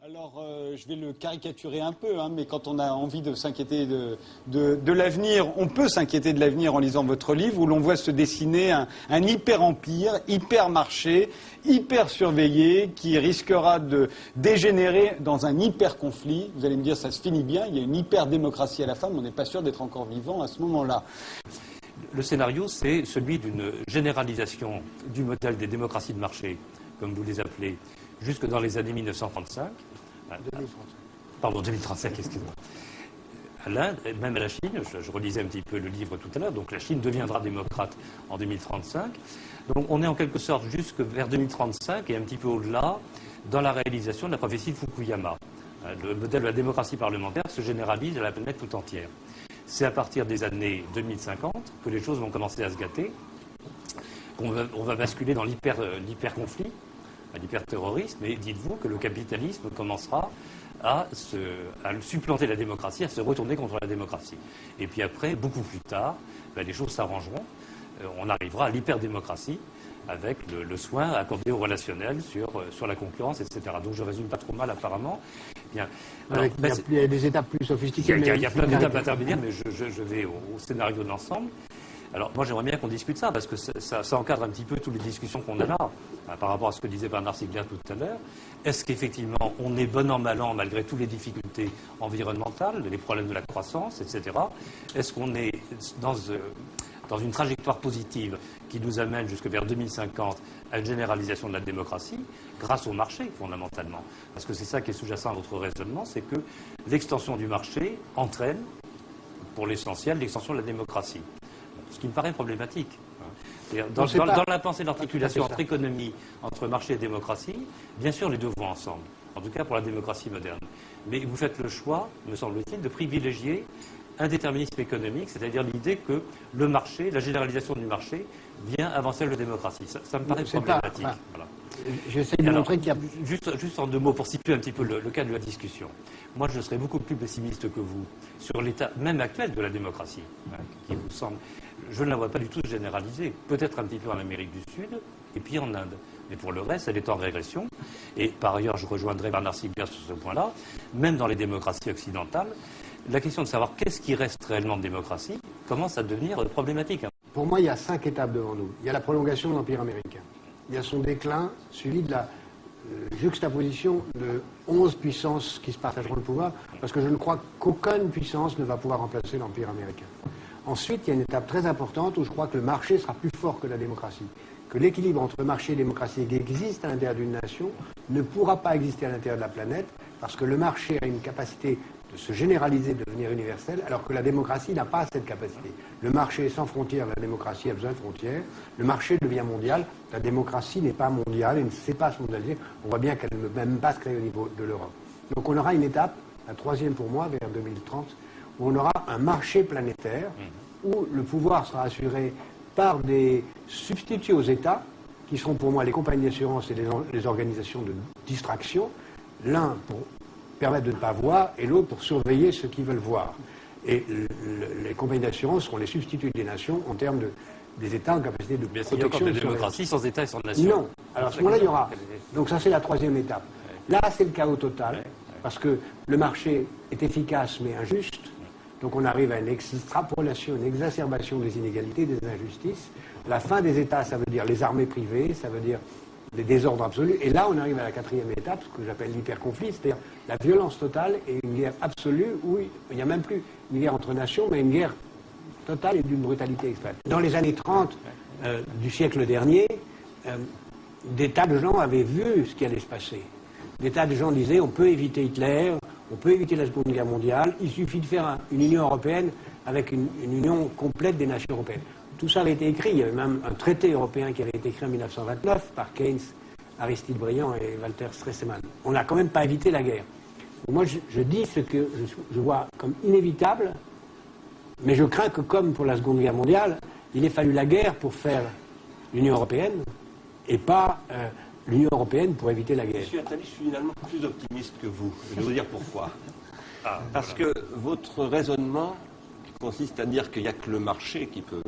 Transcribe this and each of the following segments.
Alors, je vais le caricaturer un peu, mais quand on a envie de s'inquiéter de l'avenir, on peut s'inquiéter de l'avenir en lisant votre livre, où l'on voit se dessiner un hyper-empire, hyper-marché, hyper-surveillé, qui risquera de dégénérer dans un hyper-conflit. Vous allez me dire, ça se finit bien, il y a une hyper-démocratie à la fin, mais on n'est pas sûr d'être encore vivant à ce moment-là. Le scénario, c'est celui d'une généralisation du modèle des démocraties de marché, comme vous les appelez, jusque dans les années 1935. 2035, excusez-moi. À l'Inde, même à la Chine, je relisais un petit peu le livre tout à l'heure, donc la Chine deviendra démocrate en 2035. Donc on est en quelque sorte jusque vers 2035 et un petit peu au-delà dans la réalisation de la prophétie de Fukuyama. Le modèle de la démocratie parlementaire se généralise à la planète tout entière. C'est à partir des années 2050 que les choses vont commencer à se gâter, qu'on va basculer dans l'hyper-conflit, à l'hyperterrorisme, et dites-vous que le capitalisme commencera à supplanter la démocratie, à se retourner contre la démocratie. Et puis après, beaucoup plus tard, les choses s'arrangeront. On arrivera à l'hyperdémocratie avec le soin accordé au relationnel sur la concurrence, etc. Donc je ne résume pas trop mal apparemment. Bien. Alors, il y a des étapes plus sophistiquées. Il y a plein d'étapes intermédiaires, mais je vais au scénario de l'ensemble. Alors moi j'aimerais bien qu'on discute ça, parce que ça encadre un petit peu toutes les discussions qu'on a là, par rapport à ce que disait Bernard Stiegler tout à l'heure. Est-ce qu'effectivement on est bon an mal an malgré toutes les difficultés environnementales, les problèmes de la croissance, etc. Est-ce qu'on est dans une trajectoire positive qui nous amène jusque vers 2050 à une généralisation de la démocratie grâce au marché fondamentalement? Parce que c'est ça qui est sous-jacent à votre raisonnement, c'est que l'extension du marché entraîne pour l'essentiel l'extension de la démocratie. Ce qui me paraît problématique. Dans la pensée de l'articulation entre économie, entre marché et démocratie, bien sûr les deux vont ensemble, en tout cas pour la démocratie moderne. Mais vous faites le choix, me semble-t-il, de privilégier un déterminisme économique, c'est-à-dire l'idée que le marché, la généralisation du marché, vient avancer la démocratie. Ça me paraît problématique. Voilà. J'essaie de montrer qu'il y a... Juste en deux mots, pour situer un petit peu le cadre de la discussion. Moi, je serais beaucoup plus pessimiste que vous sur l'état même actuel de la démocratie, qui vous semble... Je ne la vois pas du tout généralisée. Peut-être un petit peu en Amérique du Sud, et puis en Inde. Mais pour le reste, elle est en régression. Et par ailleurs, je rejoindrai Bernard Stiegler sur ce point-là. Même dans les démocraties occidentales, la question de savoir qu'est-ce qui reste réellement de démocratie commence à devenir problématique. Pour moi, il y a 5 étapes devant nous. Il y a la prolongation de l'Empire américain. Il y a son déclin, suivi de la juxtaposition de 11 puissances qui se partageront le pouvoir, parce que je ne crois qu'aucune puissance ne va pouvoir remplacer l'Empire américain. Ensuite, il y a une étape très importante où je crois que le marché sera plus fort que la démocratie. Que l'équilibre entre marché et démocratie qui existe à l'intérieur d'une nation ne pourra pas exister à l'intérieur de la planète, parce que le marché a une capacité de se généraliser, de devenir universel, alors que la démocratie n'a pas cette capacité. Le marché est sans frontières, la démocratie a besoin de frontières. Le marché devient mondial, la démocratie n'est pas mondiale et ne sait pas se mondialiser. On voit bien qu'elle ne peut même pas se créer au niveau de l'Europe. Donc on aura une étape, la troisième pour moi, vers 2030, où on aura un marché planétaire, où le pouvoir sera assuré par des substituts aux États, qui seront pour moi les compagnies d'assurance et les organisations de distraction, l'un pour permettre de ne pas voir et l'autre pour surveiller ceux qui veulent voir. Et les compagnies d'assurance seront les substituts des nations en termes des États en capacité de protection. Il y a encore des démocraties sans État et sans nation. Non. Alors à ce moment-là, il y aura. Donc ça, c'est la troisième étape. Là, c'est le chaos total, parce que le marché est efficace mais injuste. Donc on arrive à une extrapolation, une exacerbation des inégalités, des injustices. La fin des États, ça veut dire les armées privées, ça veut dire des désordres absolus. Et là, on arrive à la quatrième étape, ce que j'appelle l'hyperconflit, c'est-à-dire la violence totale et une guerre absolue où il n'y a même plus une guerre entre nations, mais une guerre totale et d'une brutalité extrême. Dans les années 30 du siècle dernier, des tas de gens avaient vu ce qui allait se passer. Des tas de gens disaient on peut éviter Hitler, on peut éviter la Seconde Guerre mondiale, il suffit de faire une Union européenne avec une union complète des nations européennes. Tout ça avait été écrit, il y avait même un traité européen qui avait été écrit en 1929 par Keynes, Aristide Briand et Walter Stresemann. On n'a quand même pas évité la guerre. Moi, je dis ce que je vois comme inévitable, mais je crains que, comme pour la Seconde Guerre mondiale, il ait fallu la guerre pour faire l'Union européenne et pas l'Union européenne pour éviter la guerre. Monsieur Attali, je suis finalement plus optimiste que vous. Je vais vous dire pourquoi. Parce que votre raisonnement qui consiste à dire qu'il n'y a que le marché qui peut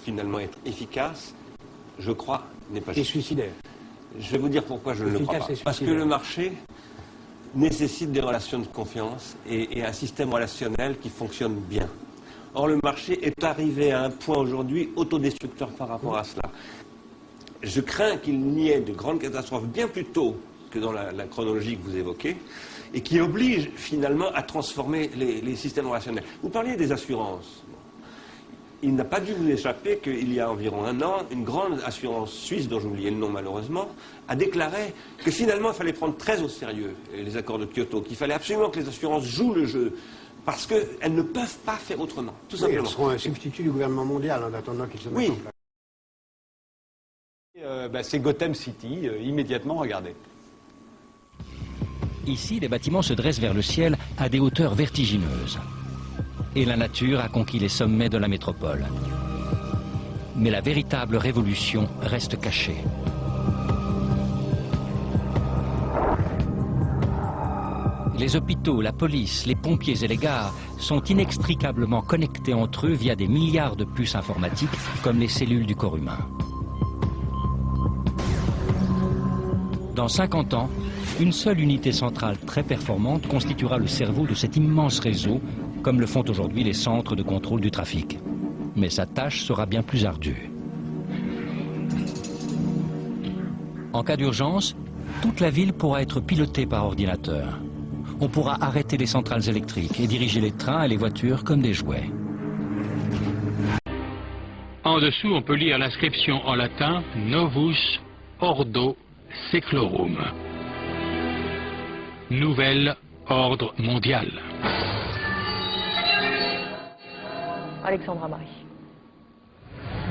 finalement être efficace, je crois, n'est pas juste. Et suicidaire. Je vais vous dire pourquoi je ne le crois pas. Parce que le marché nécessite des relations de confiance et un système relationnel qui fonctionne bien. Or, le marché est arrivé à un point aujourd'hui autodestructeur par rapport à cela. Je crains qu'il n'y ait de grandes catastrophes bien plus tôt que dans la chronologie que vous évoquez, et qui oblige finalement à transformer les systèmes relationnels. Vous parliez des assurances. Il n'a pas dû vous échapper qu'il y a environ un an, une grande assurance suisse, dont j'ai oublié le nom malheureusement, a déclaré que finalement il fallait prendre très au sérieux les accords de Kyoto, qu'il fallait absolument que les assurances jouent le jeu, parce qu'elles ne peuvent pas faire autrement, tout simplement. Elles seront un substitut du gouvernement mondial en attendant qu'il se mette en place. C'est Gotham City, immédiatement, regardez. Ici, les bâtiments se dressent vers le ciel à des hauteurs vertigineuses. Et la nature a conquis les sommets de la métropole. Mais la véritable révolution reste cachée. Les hôpitaux, la police, les pompiers et les gares sont inextricablement connectés entre eux via des milliards de puces informatiques comme les cellules du corps humain. Dans 50 ans, une seule unité centrale très performante constituera le cerveau de cet immense réseau, comme le font aujourd'hui les centres de contrôle du trafic. Mais sa tâche sera bien plus ardue. En cas d'urgence, toute la ville pourra être pilotée par ordinateur. On pourra arrêter les centrales électriques et diriger les trains et les voitures comme des jouets. En dessous, on peut lire l'inscription en latin « Novus Ordo Seclorum ». Nouvel ordre mondial. Alexandra Marie.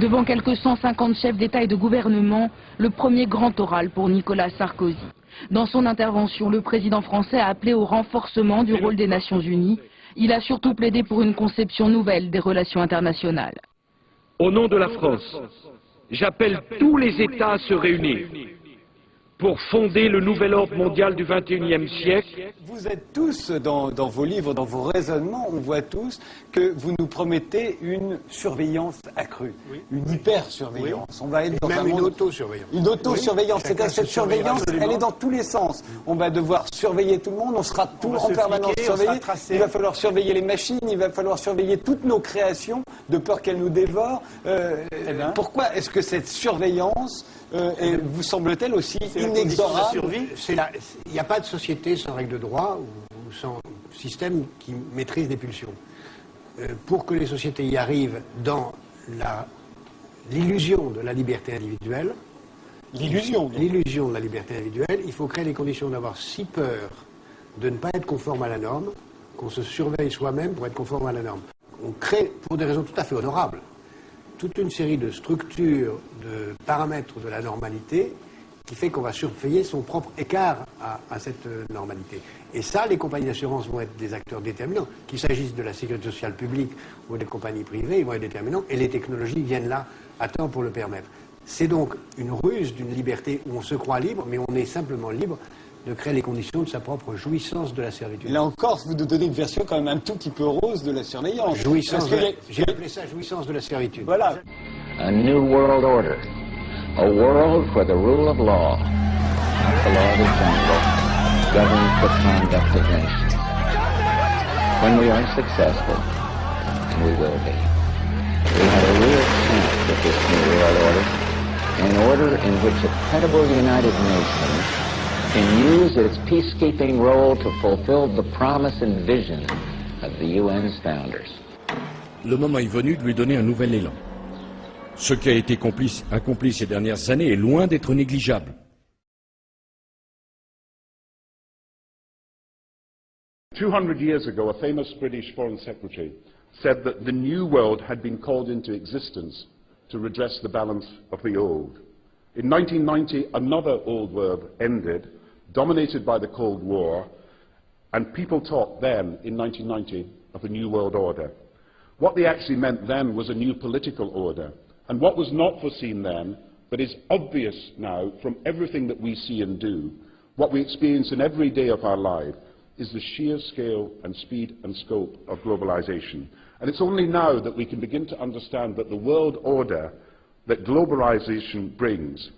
Devant quelques 150 chefs d'État et de gouvernement, le premier grand oral pour Nicolas Sarkozy. Dans son intervention, le président français a appelé au renforcement du rôle des Nations Unies. Il a surtout plaidé pour une conception nouvelle des relations internationales. Au nom de la France, j'appelle tous les États à se réunir pour fonder le nouvel ordre mondial du XXIe siècle. Vous êtes tous, dans vos livres, dans vos raisonnements, on voit tous que vous nous promettez une surveillance accrue, une hyper-surveillance. On va être dans un monde... une autosurveillance. Une autosurveillance, Oui, c'est-à-dire cette surveillance, elle est dans tous les sens. On va devoir surveiller tout le monde, on sera en permanence surveillé. Il va falloir surveiller les machines, il va falloir surveiller toutes nos créations, de peur qu'elles nous dévorent. Pourquoi est-ce que cette surveillance vous semble-t-elle aussi inexorable? Il n'y a pas de société sans règle de droit ou sans système qui maîtrise des pulsions. Pour que les sociétés y arrivent dans l'illusion de la liberté individuelle, l'illusion de la liberté individuelle, il faut créer les conditions d'avoir si peur de ne pas être conforme à la norme qu'on se surveille soi-même pour être conforme à la norme. On crée, pour des raisons tout à fait honorables, toute une série de structures, de paramètres de la normalité qui fait qu'on va surveiller son propre écart à cette normalité. Et ça, les compagnies d'assurance vont être des acteurs déterminants. Qu'il s'agisse de la sécurité sociale publique ou des compagnies privées, ils vont être déterminants et les technologies viennent là à temps pour le permettre. C'est donc une ruse d'une liberté où on se croit libre, mais on est simplement libre de créer les conditions de sa propre jouissance de la servitude. Là encore, vous nous donnez une version quand même un tout petit peu rose de la surveillance. J'ai appelé ça jouissance de la servitude. Voilà. A new world order. A world where the rule of law, the law of the jungle, governs the conduct of nations. When we are successful, and we will be, we have a real chance with this new world order, an order in which a credible United Nations can use its peacekeeping role to fulfill the promise and vision of the UN's founders. Le moment est venu de lui donner un nouvel élan. Ce qui a été accompli ces dernières années est loin d'être négligeable. "200 years ago, a famous British Foreign Secretary said that the new world had been called into existence to redress the balance of the old. In 1990, another old world ended, dominated by the Cold War, and people talked then, in 1990, of a new world order. What they actually meant then was a new political order. And what was not foreseen then, but is obvious now from everything that we see and do, what we experience in every day of our life, is the sheer scale and speed and scope of globalization. And it's only now that we can begin to understand that the world order that globalization brings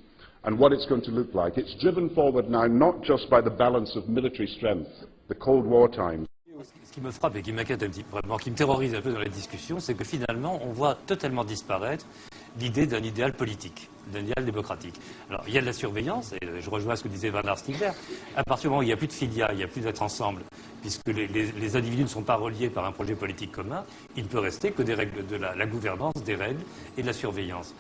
and what it's going to look like. It's driven forward now not just by the balance of military strength, the Cold War times. Ce qui me frappe et qui m'inquiète un petit peu, vraiment, qui me terrorise un peu dans les discussions, c'est que finalement, on voit totalement disparaître l'idée d'un idéal politique, d'un idéal démocratique. Alors, il y a de la surveillance, et je rejoins ce que disait Bernard Stiegler, à partir du moment où il n'y a plus de filia, il n'y a plus d'être ensemble, puisque les individus ne sont pas reliés par un projet politique commun, il ne peut rester que des règles de la gouvernance, des règles et de la surveillance.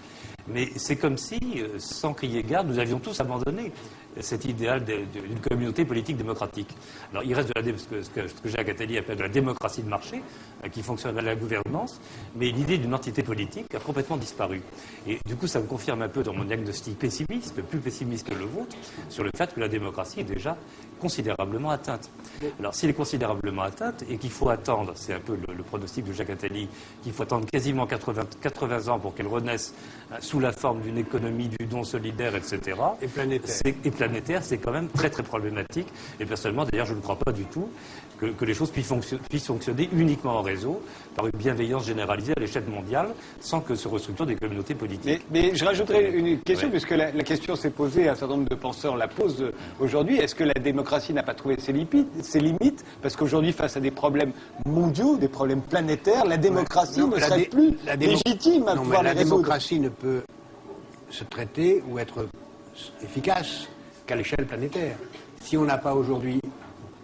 Mais c'est comme si, sans crier gare, nous avions tous abandonné cet idéal d'une communauté politique démocratique. Alors il reste ce que Jacques Attali appelle de la démocratie de marché, qui fonctionne à la gouvernance, mais l'idée d'une entité politique a complètement disparu. Et du coup, ça me confirme un peu dans mon diagnostic pessimiste, plus pessimiste que le vôtre, sur le fait que la démocratie est déjà considérablement atteinte. Alors s'il est considérablement atteinte et qu'il faut attendre, c'est un peu le pronostic de Jacques Attali, qu'il faut attendre quasiment 80 ans pour qu'elle renaisse sous la forme d'une économie du don solidaire, etc. Et planétaire, c'est quand même très très problématique. Et personnellement, d'ailleurs, je ne crois pas du tout que les choses puissent fonctionner uniquement en réseau, par une bienveillance généralisée à l'échelle mondiale, sans que se restructurent des communautés politiques. Mais je rajouterais une question, puisque la question s'est posée, un certain nombre de penseurs la posent aujourd'hui. Est-ce que la démocratie n'a pas trouvé ses limites? Parce qu'aujourd'hui, face à des problèmes mondiaux, des problèmes planétaires, la démocratie ne serait plus légitime à pouvoir les résoudre. La démocratie ne peut se traiter ou être efficace qu'à l'échelle planétaire. Si on n'a pas aujourd'hui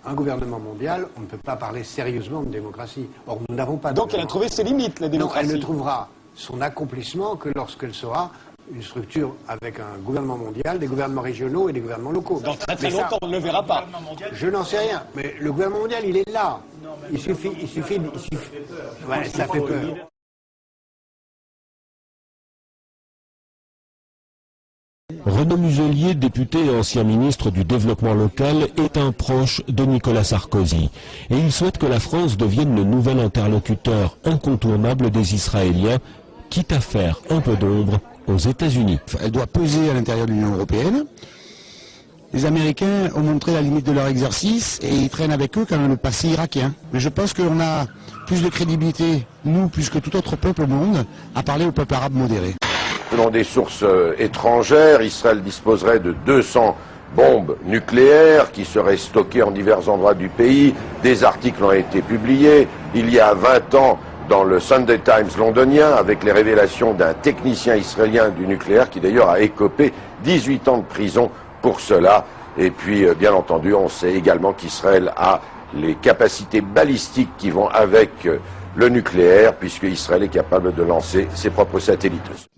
un gouvernement mondial, on ne peut pas parler sérieusement de démocratie. Or, nous n'avons pas de Donc elle a trouvé ses limites, la démocratie. Non, elle ne trouvera son accomplissement que lorsqu'elle sera une structure avec un gouvernement mondial, des gouvernements régionaux et des gouvernements locaux. Dans très très longtemps, on ne le verra pas. Je n'en sais rien, mais le gouvernement mondial, il est là. Il suffit. Ouais, ça fait peur. Renaud Muselier, député et ancien ministre du Développement local, est un proche de Nicolas Sarkozy. Et il souhaite que la France devienne le nouvel interlocuteur incontournable des Israéliens, quitte à faire un peu d'ombre aux États-Unis. Elle doit peser à l'intérieur de l'Union européenne. Les Américains ont montré la limite de leur exercice et ils traînent avec eux quand même le passé irakien. Mais je pense qu'on a plus de crédibilité, nous, plus que tout autre peuple au monde, à parler au peuple arabe modéré. Selon des sources étrangères, Israël disposerait de 200 bombes nucléaires qui seraient stockées en divers endroits du pays. Des articles ont été publiés il y a 20 ans dans le Sunday Times londonien avec les révélations d'un technicien israélien du nucléaire qui d'ailleurs a écopé 18 ans de prison pour cela. Et puis, bien entendu, on sait également qu'Israël a les capacités balistiques qui vont avec le nucléaire puisque Israël est capable de lancer ses propres satellites.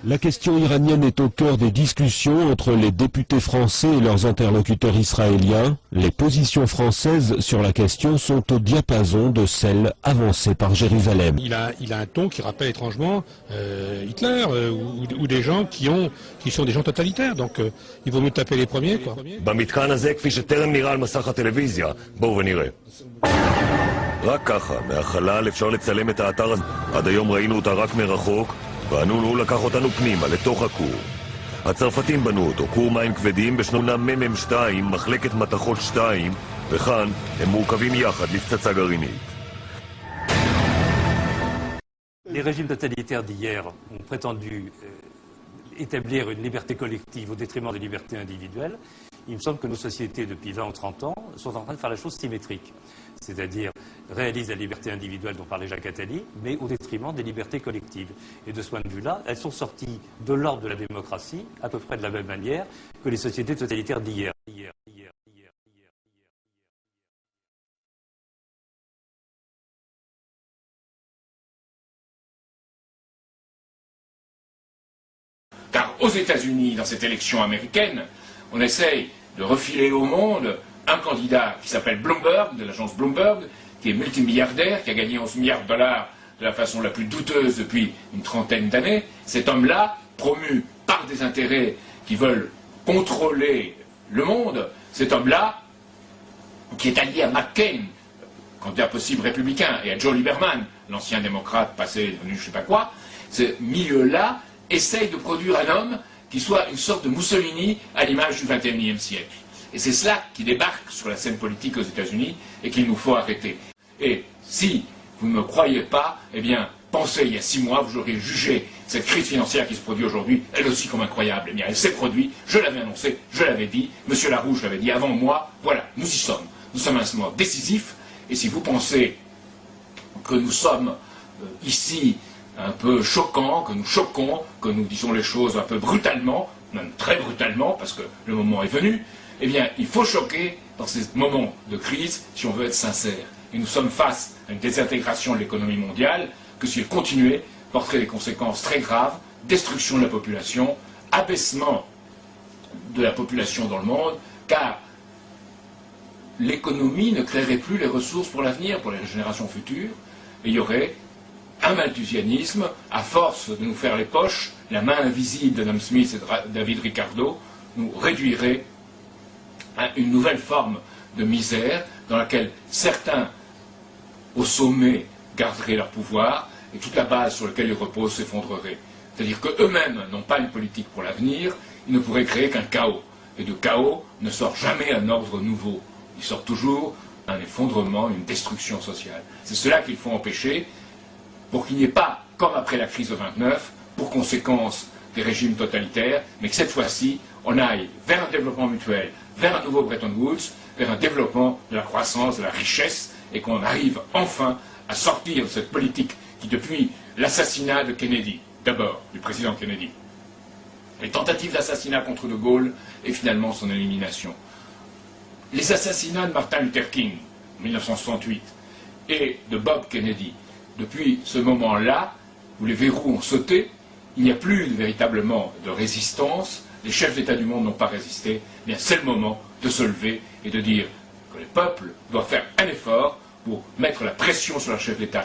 La question iranienne est au cœur des discussions entre les députés français et leurs interlocuteurs israéliens. Les positions françaises sur la question sont au diapason de celles avancées par Jérusalem. Il a un ton qui rappelle étrangement Hitler ou des gens qui sont des gens totalitaires. Donc il vaut mieux taper les premiers, quoi. במתקן הזה, כפי שטרם נראה על מסך הטלוויזיה, בואו ונראה. רק ככה, מהחלל אפשר לצלם את האתר הזה. עד היום ראינו אותה רק מרחוק. והוא לקח אותנו פנימה, לתוך הכור. הצרפתים בנו אותו, כור מים כבדים בשנונה מ"מ2, מחלקת מתכות 2, וכאן הם מורכבים יחד לפצצה גרעינית. Les régimes totalitaires d'hier ont prétendu établir une liberté collective au détriment des libertés individuelles. Il me semble que nos sociétés, depuis 20 ou 30 ans, sont en train de faire la chose symétrique. C'est-à-dire réalisent la liberté individuelle dont parlait Jacques Attali, mais au détriment des libertés collectives. Et de ce point de vue-là, elles sont sorties de l'ordre de la démocratie, à peu près de la même manière que les sociétés totalitaires d'hier. Car aux États-Unis, dans cette élection américaine, on essaye de refiler au monde un candidat qui s'appelle Bloomberg, de l'agence Bloomberg, qui est multimilliardaire, qui a gagné 11 milliards de dollars de la façon la plus douteuse depuis une trentaine d'années. Cet homme-là, promu par des intérêts qui veulent contrôler le monde, cet homme-là, qui est allié à McCain, candidat possible républicain, et à Joe Lieberman, l'ancien démocrate passé, devenu je ne sais pas quoi, ce milieu-là essaye de produire un homme qui soit une sorte de Mussolini à l'image du XXIe siècle. Et c'est cela qui débarque sur la scène politique aux États-Unis et qu'il nous faut arrêter. Et si vous ne me croyez pas, eh bien, pensé il y a 6 mois, vous auriez jugé cette crise financière qui se produit aujourd'hui, elle aussi comme incroyable. Eh bien, elle s'est produite, je l'avais annoncé, je l'avais dit, M. Larouche l'avait dit avant moi, voilà, nous y sommes. Nous sommes à un moment décisif, et si vous pensez que nous sommes ici un peu choquants, que nous choquons, que nous disons les choses un peu brutalement, même très brutalement, parce que le moment est venu, eh bien, il faut choquer dans ces moments de crise si on veut être sincère. Et nous sommes face à une désintégration de l'économie mondiale que si elle continuait, porterait des conséquences très graves, destruction de la population, abaissement de la population dans le monde, car l'économie ne créerait plus les ressources pour l'avenir, pour les générations futures, et il y aurait un malthusianisme, à force de nous faire les poches, la main invisible d'Adam Smith et de David Ricardo nous réduirait à une nouvelle forme de misère dans laquelle certains, au sommet, garderaient leur pouvoir et toute la base sur laquelle ils reposent s'effondrerait. C'est-à-dire qu'eux-mêmes n'ont pas une politique pour l'avenir, ils ne pourraient créer qu'un chaos. Et de chaos ne sort jamais un ordre nouveau. Il sort toujours un effondrement, une destruction sociale. C'est cela qu'il faut empêcher pour qu'il n'y ait pas, comme après la crise de 29, pour conséquence des régimes totalitaires, mais que cette fois-ci, on aille vers un développement mutuel, vers un nouveau Bretton Woods, vers un développement de la croissance, de la richesse, et qu'on arrive enfin à sortir de cette politique qui, depuis l'assassinat de Kennedy, d'abord, du président Kennedy, les tentatives d'assassinat contre De Gaulle et finalement son élimination, les assassinats de Martin Luther King, en 1968, et de Bob Kennedy, depuis ce moment-là, où les verrous ont sauté, il n'y a plus véritablement de résistance, les chefs d'État du monde n'ont pas résisté, eh bien c'est le moment de se lever et de dire que les peuples doivent faire un effort pour mettre la pression sur leurs chefs d'État.